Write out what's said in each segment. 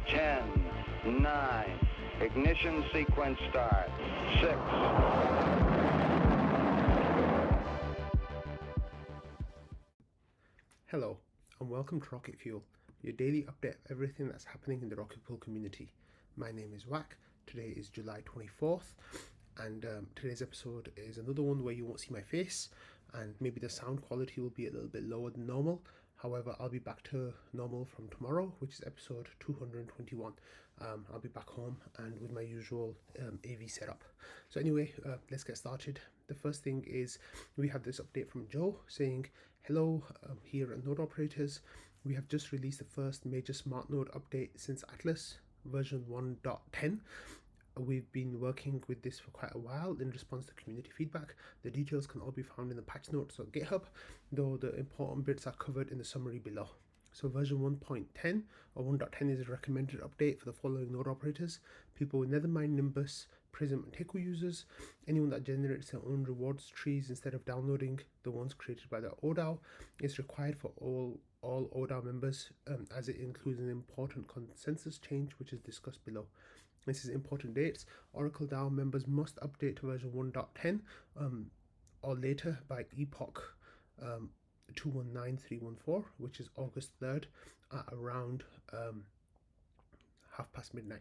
10, 9, ignition sequence start. 6. Hello, and welcome to Rocket Fuel, your daily update of everything that's happening in the Rocket Fuel community. My name is Wack. Today is July 24th, and today's episode is another one where you won't see my face, and maybe the sound quality will be a little bit lower than normal. However, I'll be back to normal from tomorrow, which is episode 221. I'll be back home and with my usual AV setup. So anyway, let's get started. The first thing is we have this update from Joe saying, hello, here at Node Operators. We have just released the first major Smartnode update since Atlas version 1.10. We've been working with this for quite a while in response to community feedback. The details can all be found in the patch notes on GitHub, though the important bits are covered in the summary below. So version 1.10 or 1.10 is a recommended update for the following node operators: people with Nethermind, Nimbus, Prism and Teku users, anyone that generates their own rewards trees instead of downloading the ones created by the ODAO. It's required for all ODAO members as it includes an important consensus change which is discussed below. This is important dates. Oracle DAO members must update to version 1.10 or later by epoch 219314, which is August 3rd at around midnight.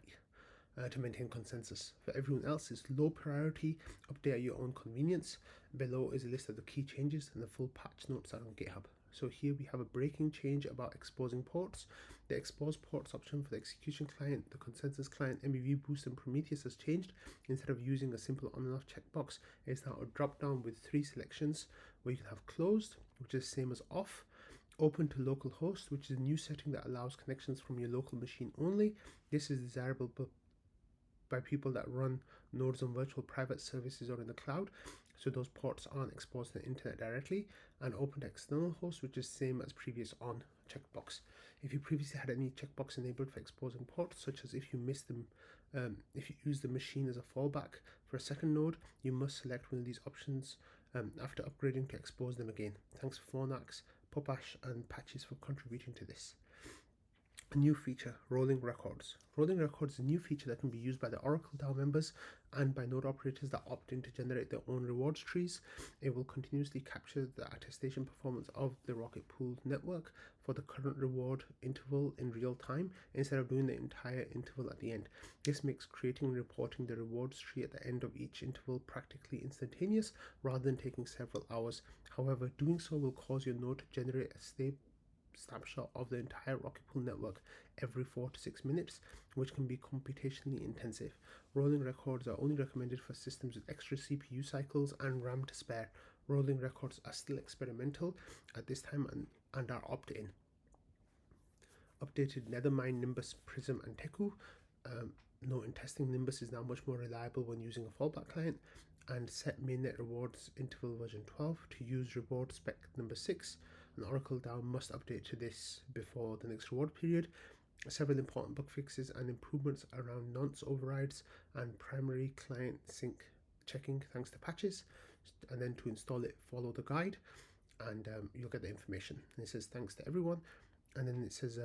To maintain consensus. For everyone else, it's low priority, update at your own convenience. Below is a list of the key changes and the full patch notes are on GitHub. So here we have a breaking change about exposing ports. The expose ports option for the execution client, the consensus client, MEV Boost and Prometheus has changed. Instead of using a simple on and off checkbox, it's now a drop down with 3 selections where you can have closed, which is the same as off, open to local host, which is a new setting that allows connections from your local machine only. This is desirable by people that run nodes on virtual private services or in the cloud, so those ports aren't exposed to the internet directly, and open to external hosts, which is same as previous on checkbox. If you previously had any checkbox enabled for exposing ports, such as if you missed them, if you use the machine as a fallback for a second node, you must select one of these options after upgrading to expose them again. Thanks Fornax, Popash and Patches for contributing to this. A new feature, rolling records. Rolling records is a new feature that can be used by the Oracle DAO members and by node operators that opt in to generate their own rewards trees. It will continuously capture the attestation performance of the Rocket Pool network for the current reward interval in real time instead of doing the entire interval at the end. This makes creating and reporting the rewards tree at the end of each interval practically instantaneous rather than taking several hours. However, doing so will cause your node to generate a stable snapshot of the entire Rocket Pool network every 4 to 6 minutes, which can be computationally intensive. Rolling records are only recommended for systems with extra CPU cycles and RAM to spare. Rolling records are still experimental at this time and are opt-in. Updated Nethermind, Nimbus, Prism and Teku. Note in testing, Nimbus is now much more reliable when using a fallback client, and set mainnet rewards interval version 12 to use reward spec number 6. An Oracle DAO must update to this before the next reward period. Several important bug fixes and improvements around nonce overrides and primary client sync checking thanks to patches. And then to install it, follow the guide and you'll get the information. And it says thanks to everyone, and then it says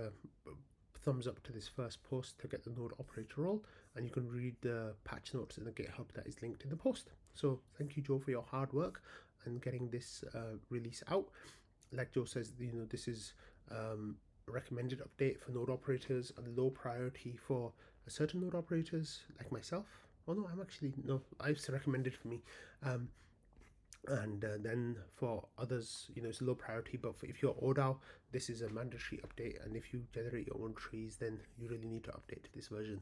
thumbs up to this first post to get the node operator role, and you can read the patch notes in the GitHub that is linked in the post. So thank you, Joe, for your hard work and getting this release out. Like Joe says, this is recommended update for node operators and low priority for certain node operators like myself. Oh no, it's recommended for me. And then for others, it's low priority, but if you're ODAO, this is a mandatory update, and if you generate your own trees, then you really need to update to this version.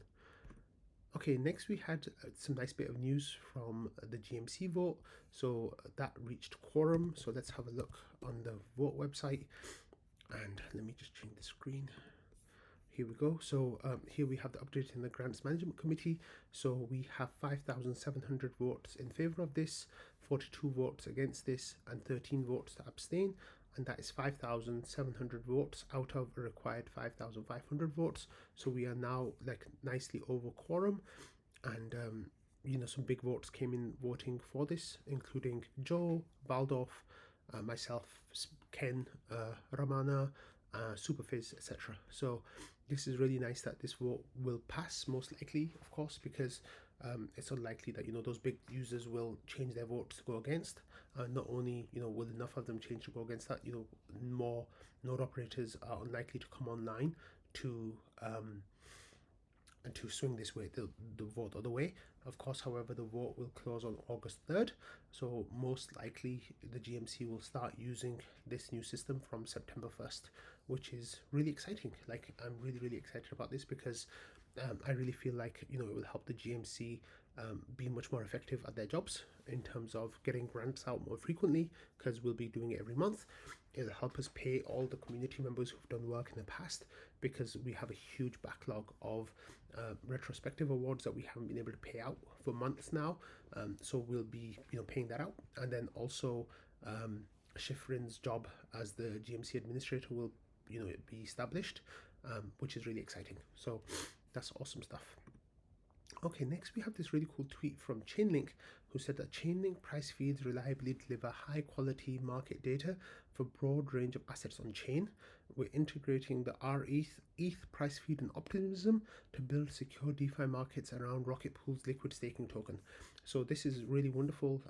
Okay, next we had some nice bit of news from the GMC vote. So that reached quorum. So let's have a look on the vote website, and let me just change the screen. Here we go. So here we have the update in the Grants Management Committee. So we have 5,700 votes in favor of this, 42 votes against this, and 13 votes to abstain. And that is 5,700 votes out of a required 5,500 votes. So we are now nicely over quorum. And some big votes came in voting for this, including Joe, Baldorf, myself, Ken, Ramana, Superfizz, etc. So this is really nice that this vote will pass, most likely, of course, because it's unlikely that those big users will change their votes to go against. Not only will enough of them change to go against that, more node operators are unlikely to come online to swing this way, the vote other way. Of course, however, the vote will close on August 3rd, so most likely the GMC will start using this new system from September 1st, which is really exciting. Like, I'm really excited about this because I really feel like it will help the GMC be much more effective at their jobs in terms of getting grants out more frequently, because we'll be doing it every month. It'll help us pay all the community members who've done work in the past, because we have a huge backlog of retrospective awards that we haven't been able to pay out for months now. So we'll be paying that out, and then also Schifrin's job as the GMC administrator will be established, which is really exciting. So that's awesome stuff. Okay, next we have this really cool tweet from Chainlink, who said that Chainlink price feeds reliably deliver high quality market data for a broad range of assets on chain. We're integrating the rETH price feed and Optimism to build secure DeFi markets around Rocket Pool's liquid staking token. So this is really wonderful.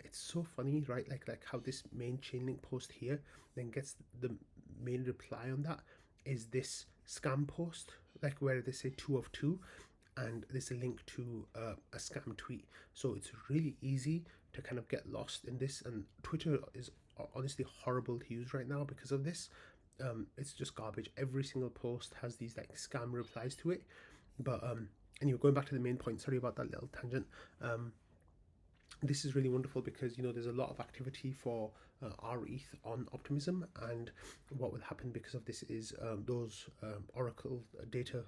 It's so funny, right? Like how this main Chainlink post here then gets the main reply on that is this scam post, like where they say 2 of 2. And there's a link to a scam tweet. So it's really easy to kind of get lost in this, and Twitter is honestly horrible to use right now because of this. It's just garbage. Every single post has these like scam replies to it. But anyway, going back to the main point, sorry about that little tangent. This is really wonderful because there's a lot of activity for rETH on Optimism, and what will happen because of this is those Oracle data,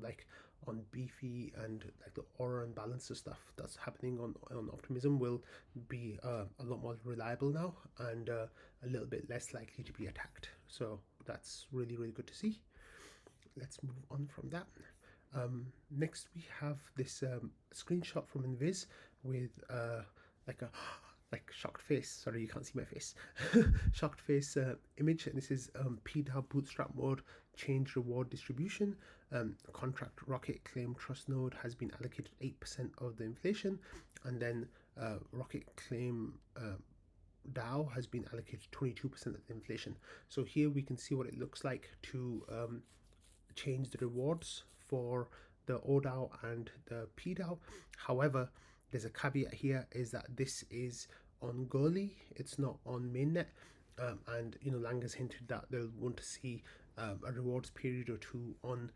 like on Beefy and like the Aura and Balancer stuff that's happening on Optimism will be a lot more reliable now, and a little bit less likely to be attacked. So that's really good to see. Let's move on from that. Next we have this screenshot from Invis with like a shocked face. Sorry, you can't see my face. Shocked face image, and this is PDAO bootstrap mode change reward distribution. Contract Rocket Claim Trust Node has been allocated 8% of the inflation, and then Rocket Claim DAO has been allocated 22% of the inflation. So here we can see what it looks like to change the rewards for the ODAO and the PDAO. However, there's a caveat here, is that this is on Goerli, it's not on mainnet, and Lang has hinted that they'll want to see a rewards period or two on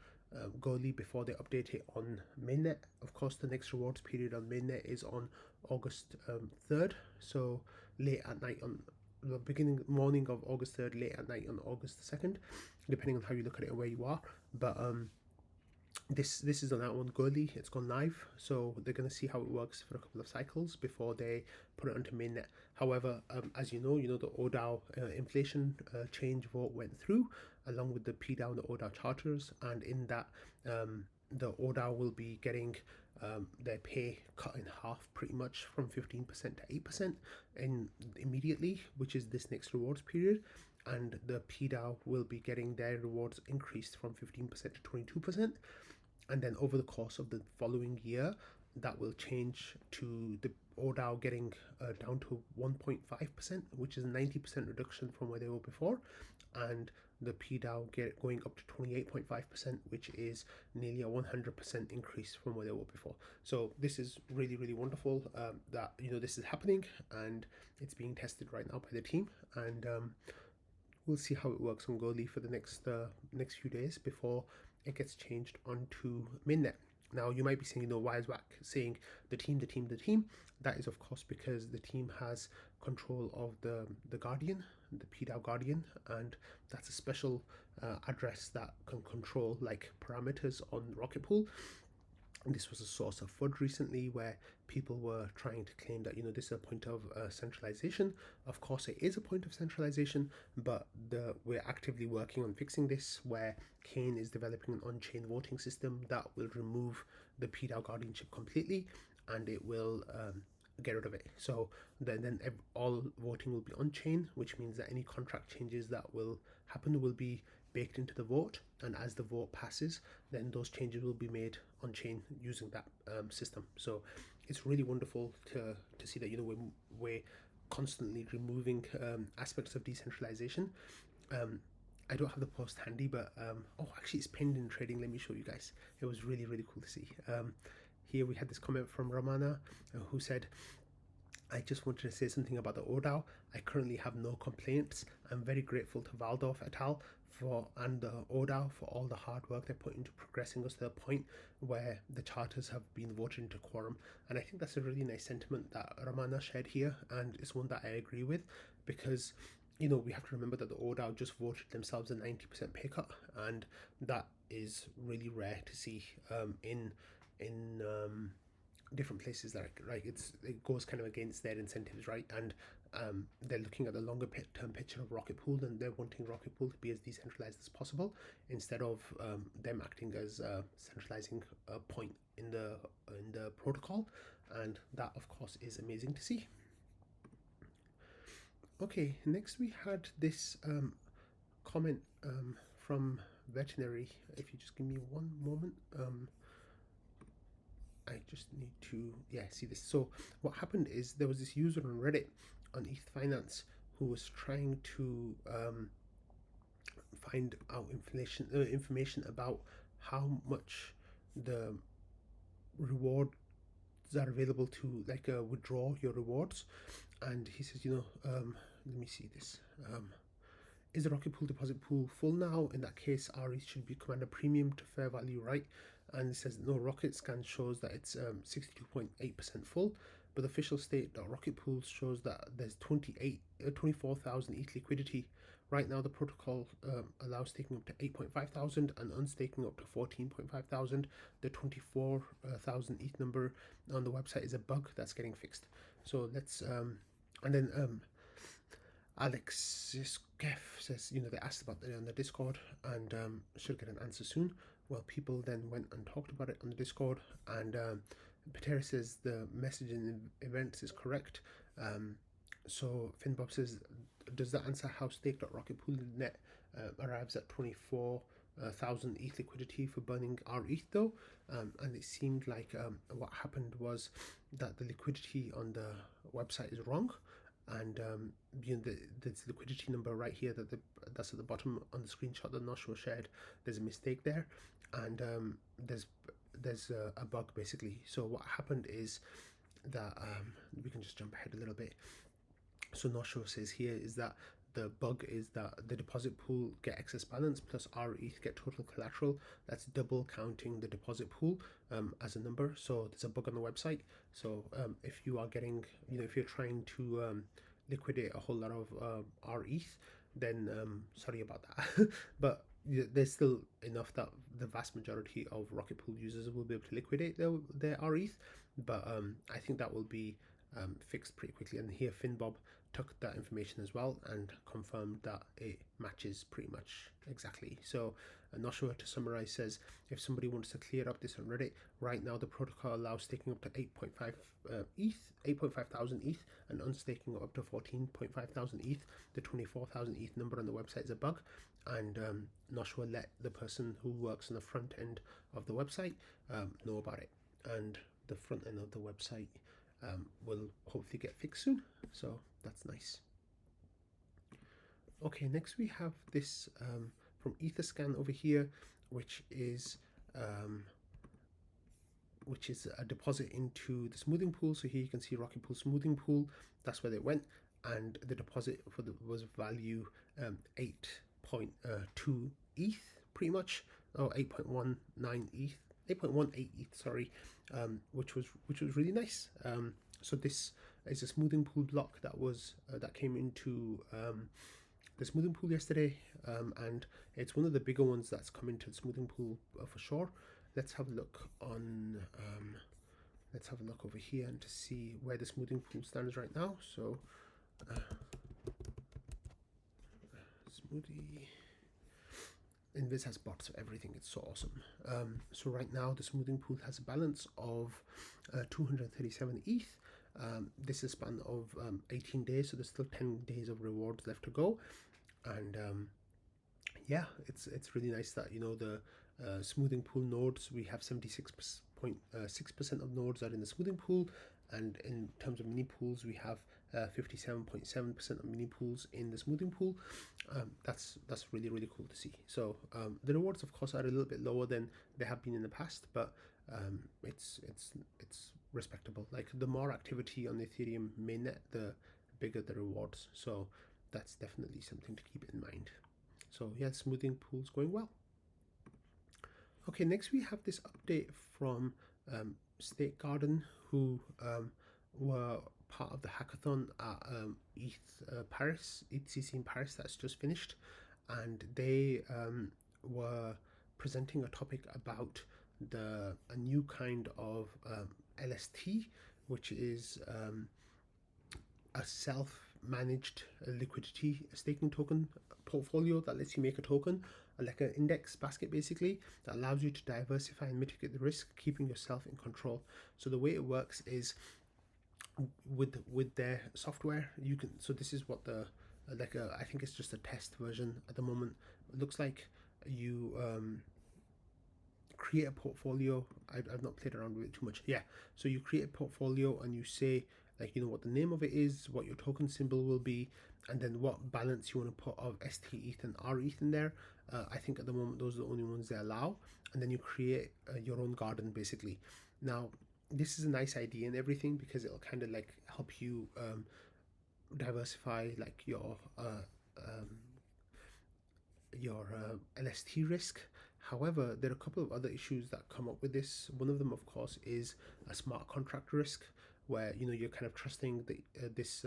Goerli before they update it on mainnet. Of course, the next rewards period on mainnet is on August 3rd, so late at night on the morning of August 3rd, late at night on August 2nd, depending on how you look at it and where you are. But this is on that one, Goerli. It's gone live, so they're going to see how it works for a couple of cycles before they put it onto mainnet. However, as you know, the ODAO inflation change vote went through, along with the PDAO and the ODAO charters, and in that the ODAO will be getting their pay cut in half, pretty much from 15% to 8% immediately, which is this next rewards period. And the PDAO will be getting their rewards increased from 15% to 22%. And then over the course of the following year, that will change to the ODAO getting down to 1.5%, which is a 90% reduction from where they were before, and the PDAO going up to 28.5%, which is nearly a 100% increase from where they were before. So this is really wonderful that this is happening, and it's being tested right now by the team, and we'll see how it works on Goerli for the next few days before it gets changed onto mainnet. Now you might be saying, why is Wack saying the team? That is of course because the team has control of the Guardian, the PDAO Guardian, and that's a special address that can control like parameters on Rocket Pool. And this was a source of FUD recently, where people were trying to claim that this is a point of centralization. Of course, it is a point of centralization, but we're actively working on fixing this, where Kane is developing an on-chain voting system that will remove the PDAO guardianship completely, and it will get rid of it. So then all voting will be on chain, which means that any contract changes that will happen will be baked into the vote, and as the vote passes, then those changes will be made on chain using that system. So it's really wonderful to see that, you know, we're constantly removing aspects of decentralization. I don't have the post handy, but oh, actually it's pinned in trading. Let me show you guys. It was really cool to see. Here we had this comment from Ramana, who said, I just wanted to say something about the ODAO. I currently have no complaints. I'm very grateful to Valdorf et al. And the ODAO for all the hard work they put into progressing us to the point where the charters have been voted into quorum. And I think that's a really nice sentiment that Ramana shared here, and it's one that I agree with, because, you know, we have to remember that the ODAO just voted themselves a 90% pay cut, and that is really rare to see in different places. Like it goes kind of against their incentives, right? And they're looking at the longer term picture of Rocket Pool, and they're wanting Rocket Pool to be as decentralized as possible, instead of them acting as centralizing a point in the protocol, and that of course is amazing to see. Okay, next we had this comment from Veterinary. If you just give me one moment, I just need to see this. So what happened is there was this user on Reddit on ETH Finance who was trying to find out information about how much the rewards are available to, like, withdraw your rewards. And he says, you know, let me see this. Is the Rocket Pool deposit pool full now? In that case, rETH should be command a premium to fair value, right? And it says no, Rocket Scan shows that it's 62.8% full, but the official state.rocket pool shows that there's 24,000 ETH liquidity. Right now, the protocol allows staking up to 8.5 thousand and unstaking up to 14.5 thousand. The 24,000 ETH number on the website is a bug that's getting fixed. So let's and then Alex Skeff says, you know, they asked about it on the Discord, and should get an answer soon. Well, people then went and talked about it on the Discord, and Patera says the message in events is correct. So Finbob says, does that answer how stake.rocketpool.net arrives at 24,000 ETH liquidity for burning rETH though? And it seemed like what happened was that the liquidity on the website is wrong, and you know, the liquidity number right here that's at the bottom on the screenshot that Noshua shared, there's a mistake there, and there's a bug basically. So what happened is that we can just jump ahead a little bit. So Noshua says here is that the bug is that the deposit pool get excess balance plus rETH get total collateral. That's double counting the deposit pool as a number. So there's a bug on the website. So if you are getting, you know, if you're trying to liquidate a whole lot of rETH, then sorry about that. But there's still enough that the vast majority of Rocket Pool users will be able to liquidate their rETH. But I think that will be fixed pretty quickly. And here Finbob took that information as well and confirmed that it matches pretty much exactly. So Noshua, to summarize, says, if somebody wants to clear up this on Reddit, right now the protocol allows staking up to 8.5 thousand ETH, and unstaking up to 14.5 thousand ETH. The 24,000 ETH number on the website is a bug, and Noshua let the person who works on the front end of the website know about it, and the front end of the website will hopefully get fixed soon. So that's nice. Okay, next we have this from Etherscan over here, which is a deposit into the smoothing pool. So here you can see Rocket Pool smoothing pool. That's where they went, and the deposit was value 8.2 ETH, pretty much, 8.19 ETH. 8.18 ETH, sorry, which was really nice. So this is a smoothing pool block that came into the smoothing pool yesterday, and it's one of the bigger ones that's come into the smoothing pool for sure. Let's have a look on. Let's have a look over here and to see where the smoothing pool stands right now. So smoothie. Invis has bots for everything. It's so awesome. So right now the smoothing pool has a balance of 237 ETH, This is a span of 18 days, so there's still 10 days of rewards left to go. And yeah, it's really nice that, you know, the smoothing pool nodes, we have 76.6% of nodes are in the smoothing pool, and in terms of mini pools, we have 57.7% of mini pools in the smoothing pool. That's really cool to see. So the rewards, of course, are a little bit lower than they have been in the past, but it's respectable. Like, the more activity on the Ethereum mainnet, the bigger the rewards. So that's definitely something to keep in mind. So yeah, smoothing pool's going well. Okay, next we have this update from State Garden, who were part of the hackathon at ETHCC in Paris that's just finished, and they were presenting a topic about a new kind of LST, which is a self-managed liquidity staking token portfolio that lets you make a token, like an index basket basically, that allows you to diversify and mitigate the risk, keeping yourself in control. So the way it works is with their software, you can, so this is what the I think it's just a test version at the moment. It looks like you create a portfolio. I've not played around with it too much. Yeah, so you create a portfolio and you say, like, you know, what the name of it is, what your token symbol will be, and then what balance you want to put of ST-ETH and rETH in there. I think at the moment those are the only ones they allow, and then you create your own garden basically. Now, this is a nice idea and everything, because it'll kind of like help you diversify like your LST risk. However, there are a couple of other issues that come up with this. One of them, of course, is a smart contract risk, where, you know, you're kind of trusting this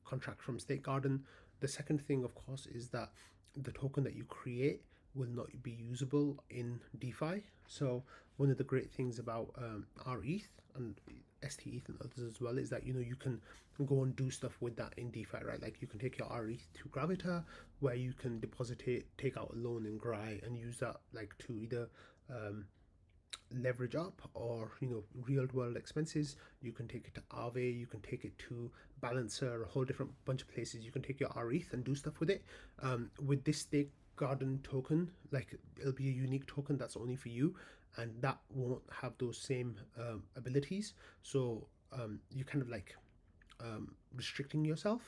contract from State Garden. The second thing, of course, is that the token that you create will not be usable in DeFi. So one of the great things about rETH and ST-ETH and others as well is that, you know, you can go and do stuff with that in DeFi, right? Like, you can take your rETH to Gravita, where you can deposit it, take out a loan in Grai, and use that like to either leverage up, or, you know, real world expenses. You can take it to Aave, you can take it to Balancer, a whole different bunch of places. You can take your rETH and do stuff with it. With this State Garden token, like, it'll be a unique token that's only for you, and that won't have those same abilities. So you kind of like restricting yourself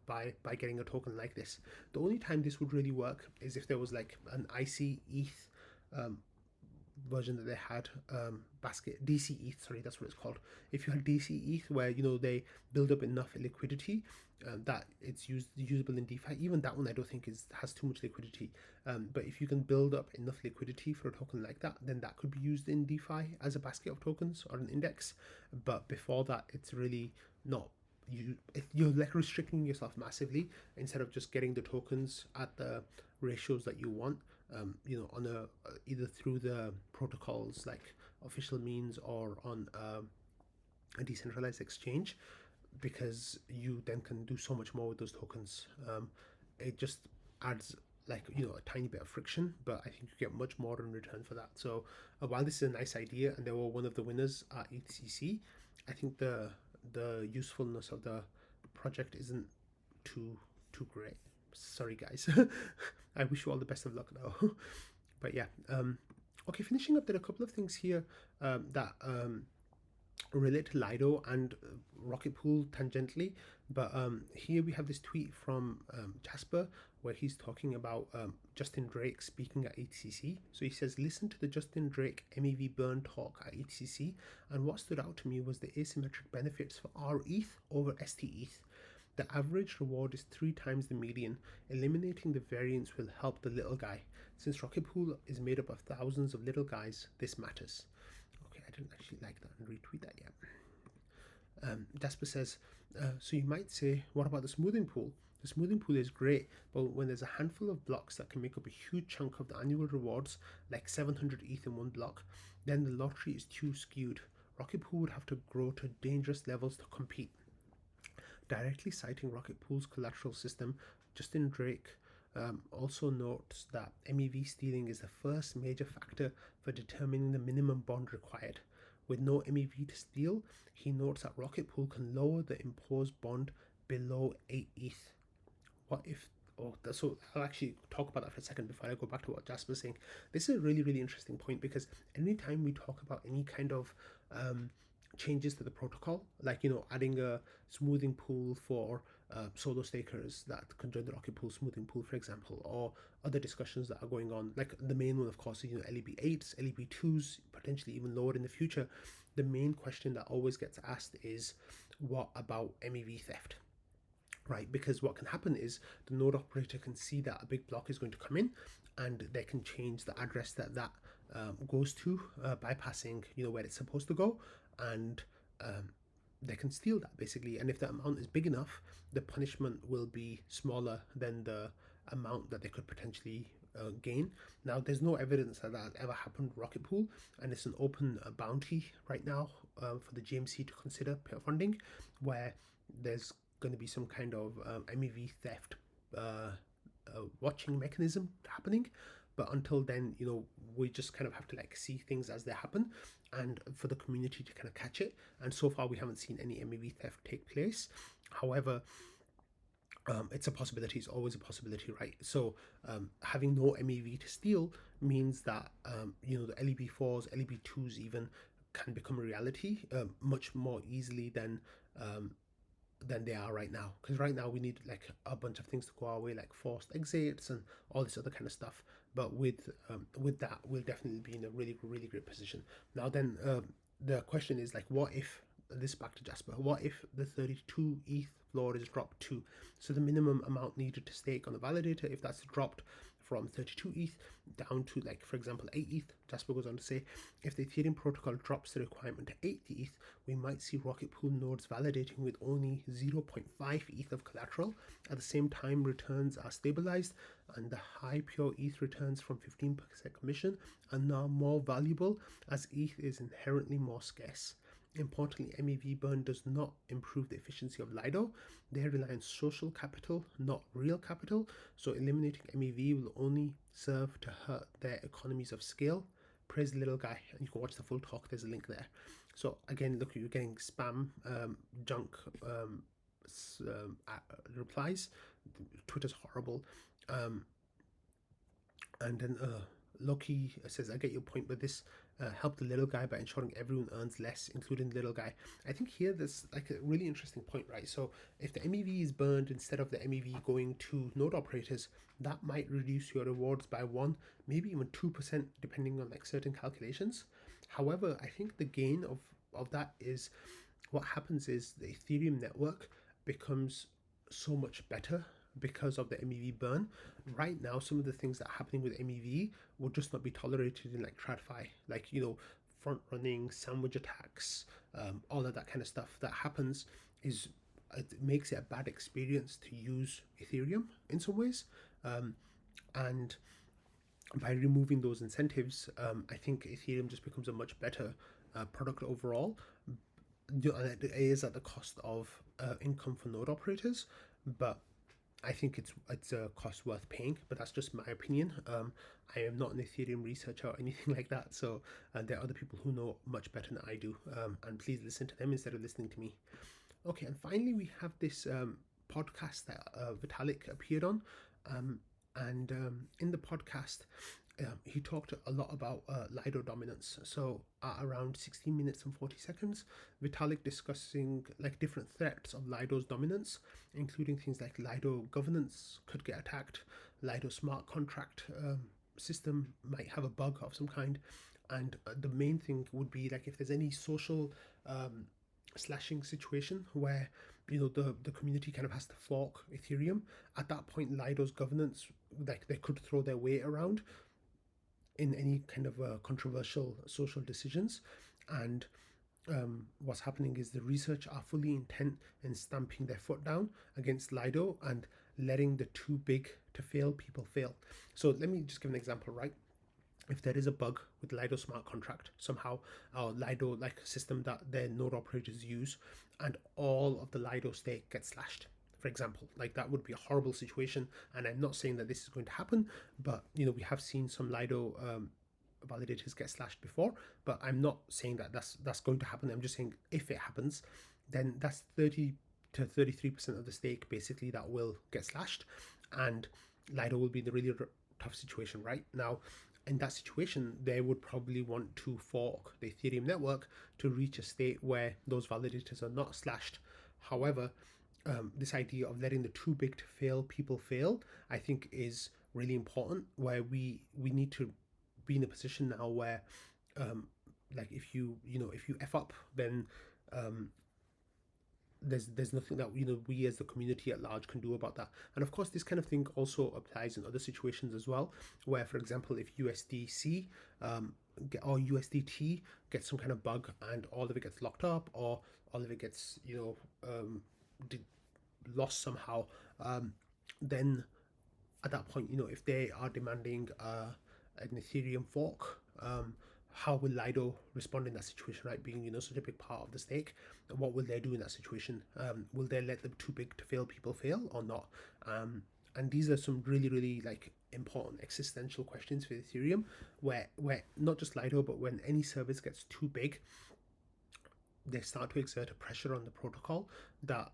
by getting a token like this. The only time this would really work is if there was like an IC ETH version that they had, basket DC ETH, sorry, that's what it's called. If you had DC ETH, where, you know, they build up enough liquidity that it's usable in DeFi, even that one I don't think has too much liquidity. But if you can build up enough liquidity for a token like that, then that could be used in DeFi as a basket of tokens or an index. But before that, it's really not. You're like restricting yourself massively, instead of just getting the tokens at the ratios that you want. You know, on either through the protocols like official means, or on a decentralized exchange, because you then can do so much more with those tokens. It just adds, like, you know, a tiny bit of friction, but I think you get much more in return for that. So while this is a nice idea, and they were one of the winners at ETHCC, I think the usefulness of the project isn't too great. Sorry guys. I wish you all the best of luck though. But yeah, okay, finishing up, there are a couple of things here that relate to Lido and Rocket Pool tangentially. But here we have this tweet from Jasper, where he's talking about Justin Drake speaking at ETHCC. So he says, listen to the Justin Drake MEV burn talk at ETHCC, and what stood out to me was the asymmetric benefits for rETH over ST-ETH. The average reward is 3 times the median. Eliminating the variance will help the little guy. Since Rocket Pool is made up of thousands of little guys, this matters. Okay, I didn't actually like that and retweet that yet. Jasper says, so you might say, what about the smoothing pool? The smoothing pool is great, but when there's a handful of blocks that can make up a huge chunk of the annual rewards, like 700 ETH in one block, then the lottery is too skewed. Rocket Pool would have to grow to dangerous levels to compete. Directly citing Rocket Pool's collateral system, Justin Drake also notes that MEV stealing is the first major factor for determining the minimum bond required. With no MEV to steal, he notes that Rocket Pool can lower the imposed bond below 8 ETH. What if, so I'll actually talk about that for a second before I go back to what Jasper's saying. This is a really, really interesting point, because anytime we talk about any kind of changes to the protocol, like, adding a smoothing pool for solo stakers that can join the Rocket Pool smoothing pool, for example, or other discussions that are going on, like the main one, of course, is LEB8s, LEB2s, potentially even lower in the future. The main question that always gets asked is, what about MEV theft? Right, because what can happen is the node operator can see that a big block is going to come in, and they can change the address that goes to, bypassing where it's supposed to go, and they can steal that basically. And if the amount is big enough, the punishment will be smaller than the amount that they could potentially gain. Now, there's no evidence that that ever happened with Rocket Pool, and it's an open bounty right now for the GMC to consider funding, where there's going to be some kind of MEV theft watching mechanism happening. But until then, we just kind of have to see things as they happen, and for the community to kind of catch it. And so far, we haven't seen any MEV theft take place. However, it's a possibility. It's always a possibility, right? So having no MEV to steal means that the LEB4s, LEB2s even can become a reality much more easily than they are right now. Because right now we need a bunch of things to go our way, like forced exits and all this other kind of stuff. But with that, we'll definitely be in a really, really great position. Now then, the question is what if, this back to Jasper, what if the 32 ETH floor is dropped to, so the minimum amount needed to stake on the validator, if that's dropped from 32 ETH down to, for example, 8 ETH. Jasper goes on to say, if the Ethereum protocol drops the requirement to 8 ETH, we might see Rocket Pool nodes validating with only 0.5 ETH of collateral. At the same time, returns are stabilized, and the high pure ETH returns from 15% commission are now more valuable, as ETH is inherently more scarce. Importantly, MEV burn does not improve the efficiency of Lido. They rely on social capital, not real capital, so eliminating MEV will only serve to hurt their economies of scale. Praise the little guy, and you can watch the full talk, there's a link there. So again, look, you're getting spam, junk replies. Twitter's horrible. And then Loki says, I get your point, but this help the little guy by ensuring everyone earns less, including the little guy. I think here there's a really interesting point, right? So if the MEV is burned instead of the MEV going to node operators, that might reduce your rewards by 1, maybe even 2%, depending on certain calculations. However, I think the gain of that is, what happens is the Ethereum network becomes so much better because of the MEV burn. Right now, some of the things that are happening with MEV will just not be tolerated in TradFi, front running, sandwich attacks, all of that kind of stuff that happens it makes it a bad experience to use Ethereum in some ways. And by removing those incentives, I think Ethereum just becomes a much better product overall. It is at the cost of income for node operators, but I think it's a cost worth paying, but that's just my opinion. I am not an Ethereum researcher or anything like that, so there are other people who know much better than I do, and please listen to them instead of listening to me. Okay, and finally we have this podcast that Vitalik appeared on, and in the podcast he talked a lot about Lido dominance. So at around 16 minutes and 40 seconds, Vitalik discussing different threats of Lido's dominance, including things like Lido governance could get attacked, Lido smart contract system might have a bug of some kind, and the main thing would be if there's any social slashing situation where the community kind of has to fork Ethereum. At that point, Lido's governance, they could throw their weight around in any kind of controversial social decisions. And what's happening is the research are fully intent in stamping their foot down against Lido and letting the too big to fail people fail. So let me just give an example, right? If there is a bug with Lido smart contract somehow, or Lido system that their node operators use, and all of the Lido stake gets slashed, for example, that would be a horrible situation. And I'm not saying that this is going to happen, but we have seen some Lido validators get slashed before, but I'm not saying that that's going to happen. I'm just saying if it happens, then that's 30 to 33% of the stake basically that will get slashed, and Lido will be in a really tough situation right now. In that situation, they would probably want to fork the Ethereum network to reach a state where those validators are not slashed. However, this idea of letting the too big to fail people fail, I think, is really important, where we need to be in a position now where like if you F up, then there's nothing that we as the community at large can do about that. And of course, this kind of thing also applies in other situations as well, where, for example, if USDC or USDT gets some kind of bug and all of it gets locked up, or all of it gets lost somehow, then at that point, if they are demanding an Ethereum fork, how will Lido respond in that situation, right? Being such a big part of the stake, what will they do in that situation? Will they let the too big to fail people fail or not? And these are some really, really like important existential questions for Ethereum, where not just Lido, but when any service gets too big, they start to exert a pressure on the protocol that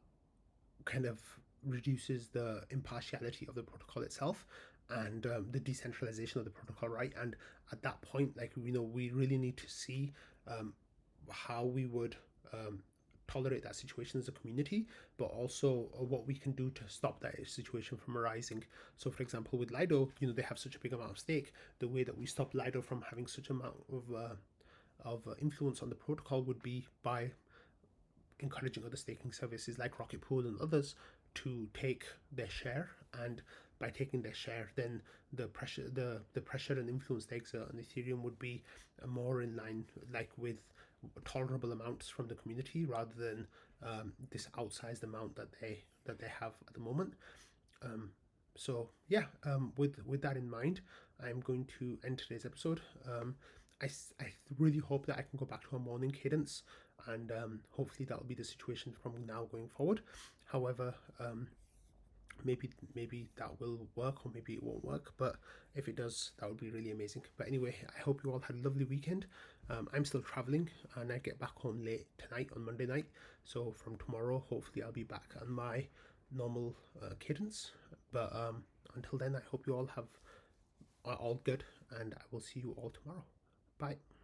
kind of reduces the impartiality of the protocol itself, and the decentralization of the protocol, right? And at that point, like, we really need to see how we would tolerate that situation as a community, but also what we can do to stop that situation from arising. So, for example, with Lido, they have such a big amount of stake. The way that we stop Lido from having such amount of influence on the protocol would be by encouraging other staking services like Rocket Pool and others to take their share, and by taking their share, then the pressure and influence they exert on Ethereum would be more in line, like, with tolerable amounts from the community, rather than this outsized amount that they have at the moment. So yeah, with that in mind, I'm going to end today's episode. I really hope that I can go back to a morning cadence, and hopefully that will be the situation from now going forward. However, maybe that will work, or maybe it won't work, but if it does, that would be really amazing. But anyway, I hope you all had a lovely weekend. I'm still traveling, and I get back home late tonight on Monday night, so from tomorrow hopefully I'll be back on my normal cadence. But until then, I hope you all are all good, and I will see you all tomorrow. Bye.